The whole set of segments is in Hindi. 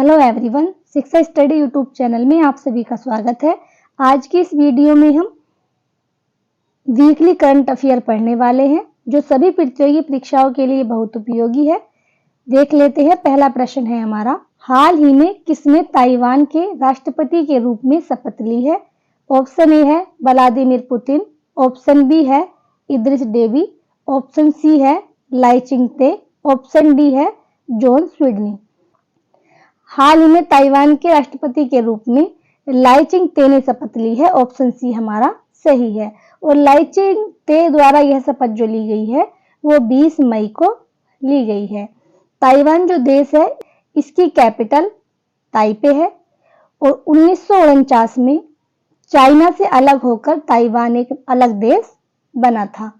हेलो एवरीवन, शिक्षा स्टडी यूट्यूब चैनल में आप सभी का स्वागत है। आज की इस वीडियो में हम वीकली करंट अफेयर पढ़ने वाले हैं जो सभी प्रतियोगी परीक्षाओं के लिए बहुत उपयोगी है। देख लेते हैं। पहला प्रश्न है हमारा, हाल ही में किसने ताइवान के राष्ट्रपति के रूप में शपथ ली है? ऑप्शन ए है व्लादिमीर पुतिन, ऑप्शन बी है इद्रिस डेबी, ऑप्शन सी है लाई चिंगते, ऑप्शन डी है जॉन स्वीडनी। हाल ही में ताइवान के राष्ट्रपति के रूप में लाई चिंगते ने शपथ ली है। ऑप्शन सी हमारा सही है। और लाई चिंगते द्वारा यह शपथ जो ली गई है वो 20 मई को ली गई है। ताइवान जो देश है इसकी कैपिटल ताइपे है और 1949 में चाइना से अलग होकर ताइवान एक अलग देश बना था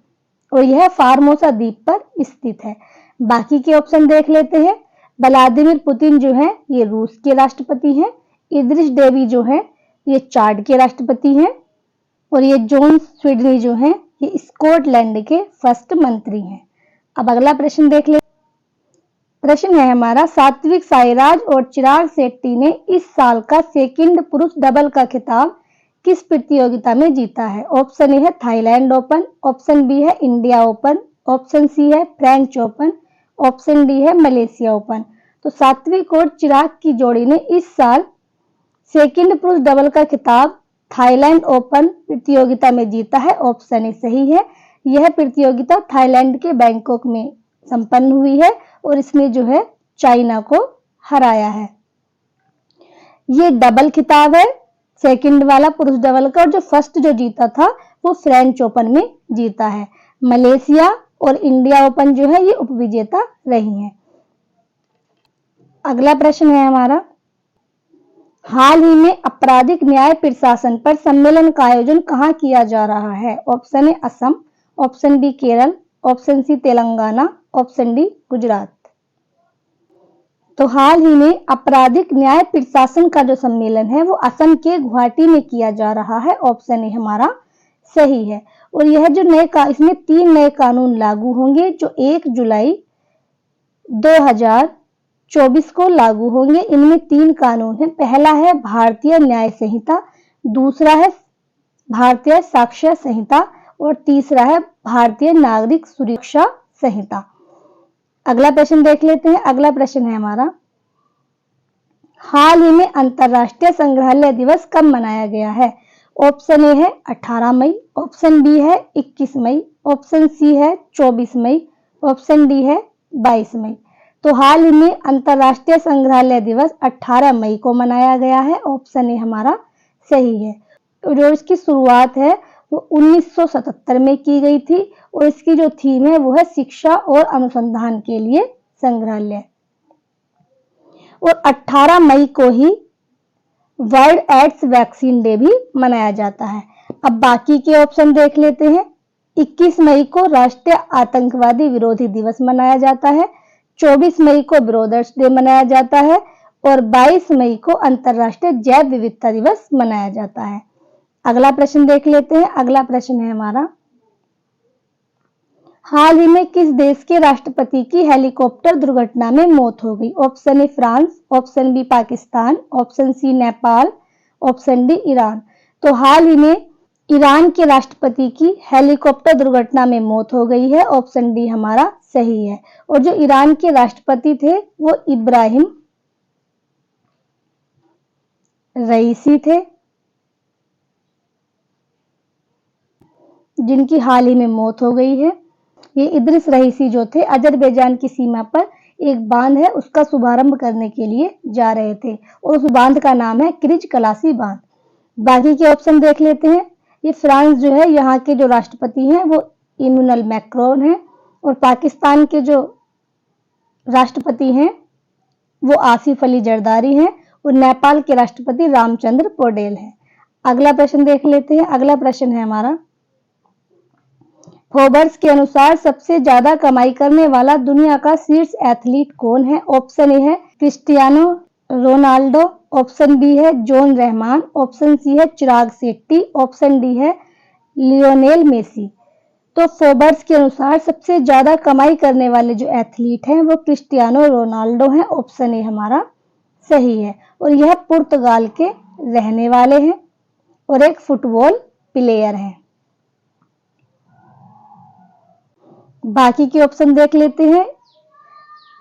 और यह फार्मोसा द्वीप पर स्थित है। बाकी के ऑप्शन देख लेते हैं। व्लादिमीर पुतिन जो है ये रूस के राष्ट्रपति हैं, इद्रिस डेबी जो है ये चाड के राष्ट्रपति हैं और ये जॉन स्वीडनी जो है ये स्कॉटलैंड के फर्स्ट मंत्री हैं। अब अगला प्रश्न देख ले। प्रश्न है हमारा, सात्विक साईराज और चिराग शेट्टी ने इस साल का सेकंड पुरुष डबल का खिताब किस प्रतियोगिता में जीता है? ऑप्शन ए है थाईलैंड ओपन, ऑप्शन बी है इंडिया ओपन, ऑप्शन सी है फ्रेंच ओपन, ऑप्शन डी है मलेशिया ओपन। तो सात्विक और चिराग की जोड़ी ने इस साल सेकंड पुरुष डबल का खिताब थाईलैंड ओपन प्रतियोगिता में जीता है। ऑप्शन ए सही है। यह प्रतियोगिता थाईलैंड के बैंकॉक में संपन्न हुई है और इसने जो है चाइना को हराया है। ये डबल खिताब है, सेकंड वाला पुरुष डबल का, और जो फर्स्ट जो जीता था वो फ्रेंच ओपन में जीता है। मलेशिया और इंडिया ओपन जो है ये उपविजेता रही हैं। अगला प्रश्न है हमारा, हाल ही में आपराधिक न्याय प्रशासन पर सम्मेलन का आयोजन कहाँ किया जा रहा है? Option A Assam, option B Kerala, option C Telangana, option D Gujarat. तो हाल ही में आपराधिक न्याय प्रशासन का जो सम्मेलन है वो असम के गुवाहाटी में किया जा रहा है। ऑप्शन ए हमारा सही है। और यह जो इसमें 3 नए कानून लागू होंगे जो 1 जुलाई 2024 को लागू होंगे। इनमें 3 कानून हैं। पहला है भारतीय न्याय संहिता, दूसरा है भारतीय साक्ष्य संहिता और तीसरा है भारतीय नागरिक सुरक्षा संहिता। अगला प्रश्न देख लेते हैं। अगला प्रश्न है हमारा, हाल ही में अंतरराष्ट्रीय संग्रहालय दिवस कब मनाया गया है? ऑप्शन ए है 18 मई, ऑप्शन बी है 21 मई, ऑप्शन सी है 24 मई, ऑप्शन डी है 22 मई। तो हाल ही में अंतरराष्ट्रीय संग्रहालय दिवस 18 मई को मनाया गया है। ऑप्शन ए हमारा सही है। तो जो इसकी शुरुआत है वो 1977 में की गई थी और इसकी जो थीम है वो है शिक्षा और अनुसंधान के लिए संग्रहालय। और 18 मई को ही वर्ल्ड एड्स वैक्सीन डे भी मनाया जाता है। अब बाकी के ऑप्शन देख लेते हैं। 21 मई को राष्ट्रीय आतंकवादी विरोधी दिवस मनाया जाता है, 24 मई को ब्रोदर्स डे मनाया जाता है और 22 मई को अंतरराष्ट्रीय जैव विविधता दिवस मनाया जाता है। अगला प्रश्न देख लेते हैं। अगला प्रश्न है हमारा, हाल ही में किस देश के राष्ट्रपति की हेलीकॉप्टर दुर्घटना में मौत हो गई? Option A France, option B Pakistan, option C Nepal, option D Iran. तो हाल ही में ईरान के राष्ट्रपति की हेलीकॉप्टर दुर्घटना में मौत हो गई है। ऑप्शन डी हमारा सही है। और जो ईरान के राष्ट्रपति थे वो इब्राहिम रईसी थे, जिनकी हाल ही में मौत हो गई है। ये इद्रिस रईसी जो थे अजरबैजान की सीमा पर एक बांध है उसका शुभारंभ करने के लिए जा रहे थे और उस बांध का नाम है क्रिज कलासी बांध। बाकी के ऑप्शन देख लेते हैं। ये फ्रांस जो है यहाँ के जो राष्ट्रपति हैं वो इमैनुअल मैक्रोन हैं और पाकिस्तान के जो राष्ट्रपति हैं वो आसिफ अली जरदारी हैं और नेपाल के राष्ट्रपति रामचंद्र पौडेल हैं। अगला प्रश्न देख लेते हैं। अगला प्रश्न है हमारा, फोर्ब्स के अनुसार सबसे ज्यादा कमाई करने वाला दुनिया का शीर्ष एथलीट कौन है? ऑप्शन ए है क्रिस्टियानो रोनाल्डो, ऑप्शन बी है जॉन रहमान, ऑप्शन सी है चिराग शेट्टी, ऑप्शन डी है लियोनेल मेसी। तो फोर्ब्स के अनुसार सबसे ज्यादा कमाई करने वाले जो एथलीट हैं वो क्रिस्टियानो रोनाल्डो हैं। ऑप्शन ए हमारा सही है। और यह पुर्तगाल के रहने वाले हैं और एक फुटबॉल प्लेयर हैं। बाकी के ऑप्शन देख लेते हैं।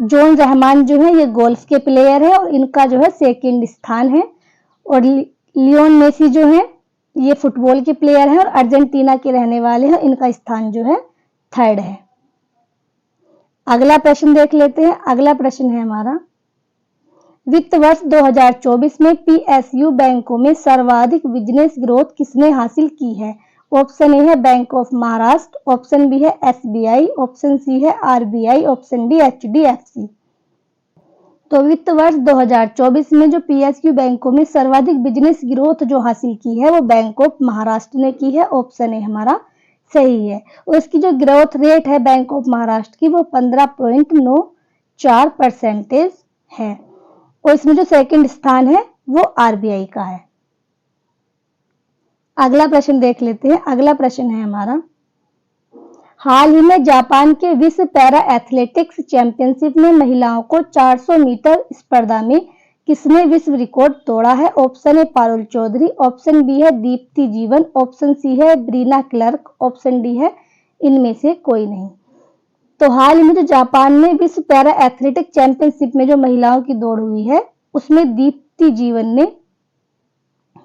जोन रहमान जो है ये गोल्फ के प्लेयर है और इनका जो है सेकंड स्थान है। और लियोन मेसी जो है ये फुटबॉल के प्लेयर है और अर्जेंटीना के रहने वाले हैं, इनका स्थान जो है थर्ड है। अगला प्रश्न देख लेते हैं। अगला प्रश्न है हमारा, वित्त वर्ष 2024 में पीएसयू बैंकों में सर्वाधिक बिजनेस ग्रोथ किसने हासिल की है? ऑप्शन ए है bank of Maharashtra, option B है एसबीआई, ऑप्शन सी है आरबीआई, ऑप्शन डी एचडीएफसी। तो वित्त वर्ष 2024 में जो पीएसयू बैंकों में सर्वाधिक बिजनेस ग्रोथ जो हासिल की है वो बैंक ऑफ महाराष्ट्र ने की है। ऑप्शन ए हमारा सही है। और इसकी जो ग्रोथ रेट है बैंक ऑफ महाराष्ट्र की वो 15.94% है। और इसमें जो सेकंड स्थान है वो आरबीआई का है। अगला प्रश्न देख लेते हैं। अगला प्रश्न है हमारा, हाल ही में जापान के विश्व पैरा एथलेटिक्स चैंपियनशिप में महिलाओं को 400 मीटर स्पर्धा में किसने विश्व रिकॉर्ड तोड़ा है? Option A Parul Chaudhary, option B है दीप्ति जीवन, ऑप्शन सी है ब्रीना क्लर्क, ऑप्शन डी है इनमें से कोई नहीं। तो हाल ही में जो जापान में विश्व पैरा एथलेटिक चैंपियनशिप में जो महिलाओं की दौड़ हुई है उसमें दीप्ति जीवन ने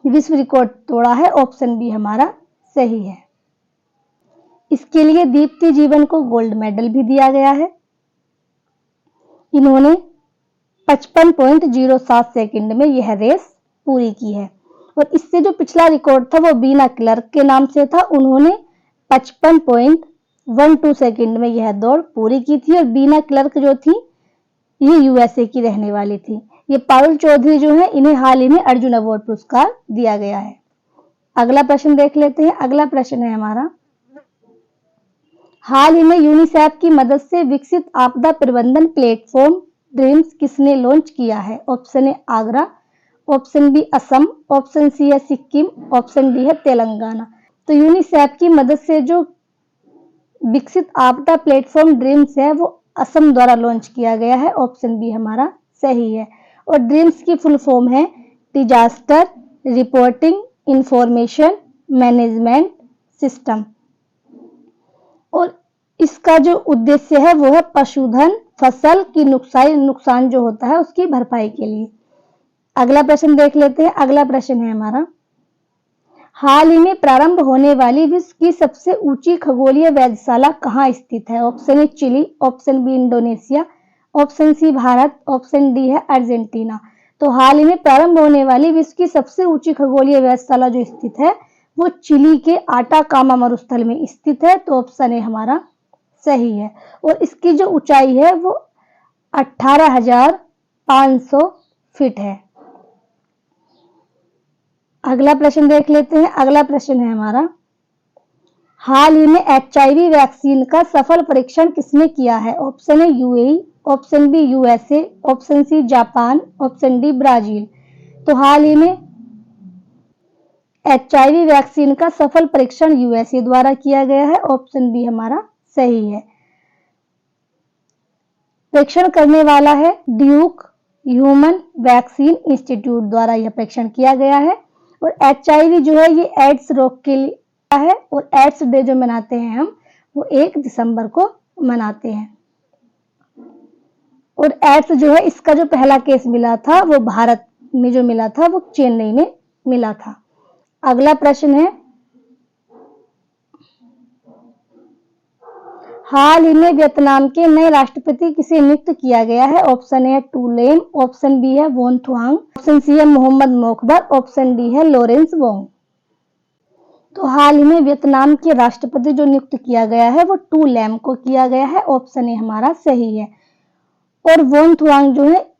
विश्व रिकॉर्ड तोड़ा है। ऑप्शन बी हमारा सही है। इसके लिए दीप्ति जीवन को गोल्ड मेडल भी दिया गया है। इन्होंने 55.07 सेकंड में यह रेस पूरी की है। और इससे जो पिछला रिकॉर्ड था वो बीना क्लर्क के नाम से था, उन्होंने 55.12 सेकंड में यह दौड़ पूरी की थी। और बीना क्लर्क जो थी ये यूएसए की रहने वाली थी। ये पारुल चौधरी जो है इन्हें हाल ही में अर्जुन अवार्ड पुरस्कार दिया गया है। अगला प्रश्न देख लेते हैं। अगला प्रश्न है हमारा, हाल ही में यूनिसेफ की मदद से विकसित आपदा प्रबंधन प्लेटफॉर्म ड्रीम्स किसने लॉन्च किया है? Option A Agra, option B Assam, option C है सिक्किम, ऑप्शन डी है तेलंगाना। तो यूनिसेफ की मदद से जो विकसित आपदा प्लेटफॉर्म ड्रीम्स है वो असम द्वारा लॉन्च किया गया है। ऑप्शन बी हमारा सही है। और ड्रीम्स की फुल फॉर्म है disaster reporting information management system. और इसका जो उद्देश्य है वो है पशुधन फसल की नुकसान जो होता है उसकी भरपाई के लिए। अगला प्रश्न देख लेते हैं। अगला प्रश्न है हमारा, हाल ही में प्रारंभ होने वाली विश्व की सबसे ऊंची खगोलीय वेधशाला कहाँ स्थित है? Option A Chile, option B Indonesia, option C Bharat, option D है अर्जेंटीना। तो हाल ही में प्रारंभ होने वाली विश्व की सबसे ऊंची खगोलीय वेधशाला जो स्थित है वो चिली के आटाकामा मरुस्थल में स्थित है। तो ऑप्शन ए हमारा सही है। और इसकी जो ऊंचाई है वो 18,500 फीट है। अगला प्रश्न देख लेते हैं। अगला प्रश्न है हमारा, हाल ही में एचआईवी वैक्सीन का सफल परीक्षण किसने किया है? Option A UAE, option B USA, option C Japan, option D Brazil. तो हाल ही में एचआईवी वैक्सीन का सफल परीक्षण यूएसए द्वारा किया गया है। ऑप्शन बी हमारा सही है। परीक्षण करने वाला है ड्यूक ह्यूमन वैक्सीन इंस्टीट्यूट द्वारा यह परीक्षण किया गया है। और एचआईवी जो है ये एड्स रोग के लिए है। और एड्स डे जो मनाते हैं हम वो 1 दिसंबर को मनाते हैं। और एड्स जो है इसका जो पहला केस मिला था वो भारत में जो मिला था वो चेन्नई में मिला था। अगला प्रश्न है, हाल ही में वियतनाम के नए राष्ट्रपति किसे नियुक्त किया गया है? Option A To Lam, option B है वोन थुआंग, ऑप्शन सी है मोहम्मद मोकबर, ऑप्शन डी है लॉरेंस वोंग। तो हाल ही में वियतनाम के राष्ट्रपति जो नियुक्त किया गया है वो टू लेम को किया गया है। ऑप्शन ए हमारा सही है। और वोन थुआंग जो है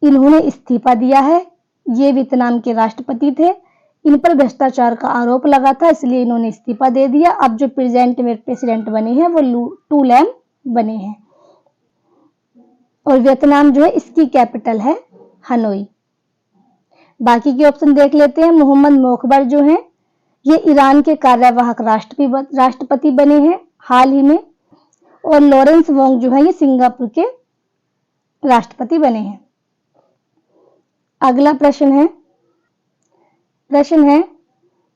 इन्होंने इस्तीफा दिया है। ये वियतनाम के राष्ट्रपति थे, इन पर भ्रष्टाचार का आरोप लगा था इसलिए इन्होंने इस्तीफा दे दिया। अब जो प्रेजेंट में प्रेसिडेंट बने हैं वो टू लेम बने हैं। और वियतनाम जो है इसकी कैपिटल है हनोई। बाकी के ऑप्शन देख लेते हैं। मोहम्मद मोकबर जो है ये ईरान के कार्यवाहक राष्ट्रपति बने हैं हाल ही में। और लॉरेंस वोंग जो है ये सिंगापुर के राष्ट्रपति बने हैं। अगला प्रश्न है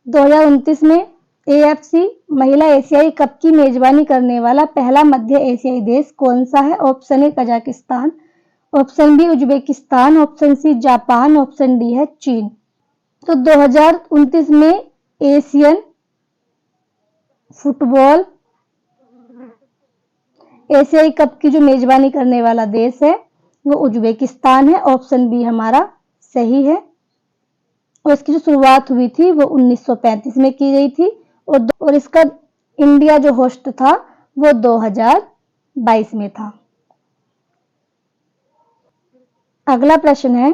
2029 में AFC महिला एशियाई कप की मेजबानी करने वाला पहला मध्य एशियाई देश कौन सा है? Option A Kazakhstan, option B Uzbekistan, option C Japan, option D है चीन। तो 2029 में एशियन फुटबॉल एशियाई कप की जो मेजबानी करने वाला देश है वो उज्बेकिस्तान है। ऑप्शन बी हमारा सही है। और इसकी जो शुरुआत हुई थी वो 1935 में की गई थी और इसका इंडिया जो होस्ट था वो 2022 में था। अगला प्रश्न है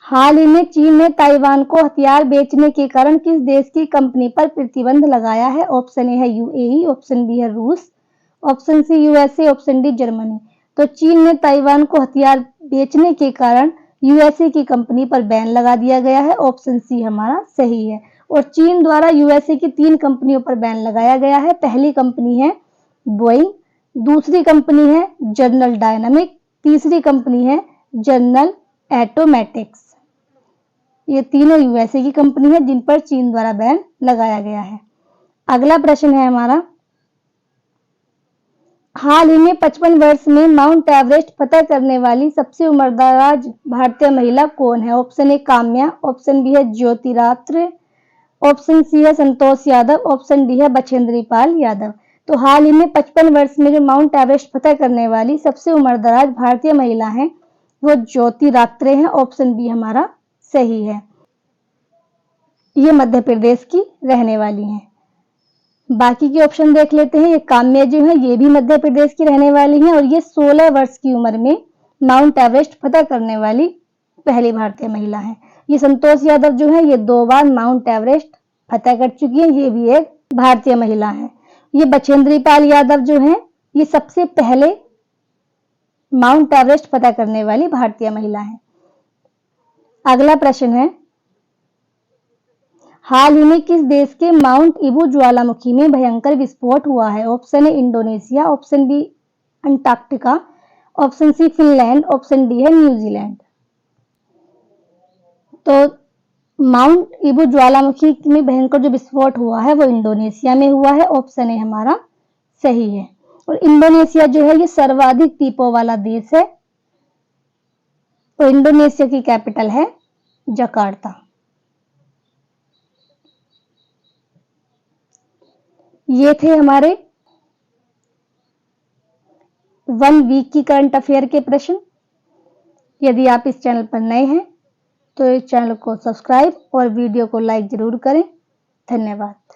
हाल ही में चीन ने ताइवान को हथियार बेचने के कारण किस देश की कंपनी पर प्रतिबंध लगाया है? ऑप्शन ए है यूएई, ऑप्शन बी है रूस, option C USA, option D Germany. तो चीन ने ताइवान को हथियार बेचने के कारण यूएसए की कंपनी पर बैन लगा दिया गया है। ऑप्शन सी हमारा सही है। और चीन द्वारा यूएसए की 3 कंपनियों पर बैन लगाया गया है। पहली कंपनी है बोइंग, दूसरी कंपनी है जनरल डायनामिक, तीसरी कंपनी है जनरल एटोमेटिक्स। ये तीनों यूएसए की कंपनी है जिन पर चीन द्वारा बैन लगाया गया है। अगला प्रश्न है हमारा हाल ही में 55 वर्ष में माउंट एवरेस्ट फतह करने वाली सबसे उम्रदराज भारतीय महिला कौन है? Option A Kamya, option B है ज्योतिरात्र, ऑप्शन सी है संतोष यादव, ऑप्शन डी है बछेंद्री पाल यादव। तो हाल ही में 55 वर्ष में जो माउंट एवरेस्ट फतह करने वाली सबसे उम्रदराज भारतीय महिला है वो ज्योतिरात्रे हैं। ऑप्शन बी हमारा सही है। ये मध्य प्रदेश की रहने वाली हैं। बाकी के ऑप्शन देख लेते हैं। ये काम्या जो है ये भी मध्य प्रदेश की रहने वाली हैं और ये 16 वर्ष की उम्र में माउंट एवरेस्ट फतह करने वाली पहली भारतीय महिला है। ये संतोष यादव जो है ये 2 बार माउंट एवरेस्ट फतह कर चुकी है, ये भी एक भारतीय महिला है। ये बछेंद्री पाल यादव जो है ये सबसे पहले माउंट एवरेस्ट फतह करने वाली भारतीय महिला है। अगला प्रश्न है हाल ही में किस देश के माउंट इबू ज्वालामुखी में भयंकर विस्फोट हुआ है? Option A Indonesia, option B Antarctica, option C Finland, option D है न्यूजीलैंड। तो माउंट इबू ज्वालामुखी में भयंकर जो विस्फोट हुआ है वो इंडोनेशिया में हुआ है। ऑप्शन ए हमारा सही है। और इंडोनेशिया जो है ये सर्वाधिक द्वीपों वाला देश है और इंडोनेशिया की कैपिटल है जकार्ता। ये थे हमारे 1 वीक की करंट अफेयर के प्रश्न। यदि आप इस चैनल पर नए हैं तो इस चैनल को सब्सक्राइब और वीडियो को लाइक जरूर करें। धन्यवाद।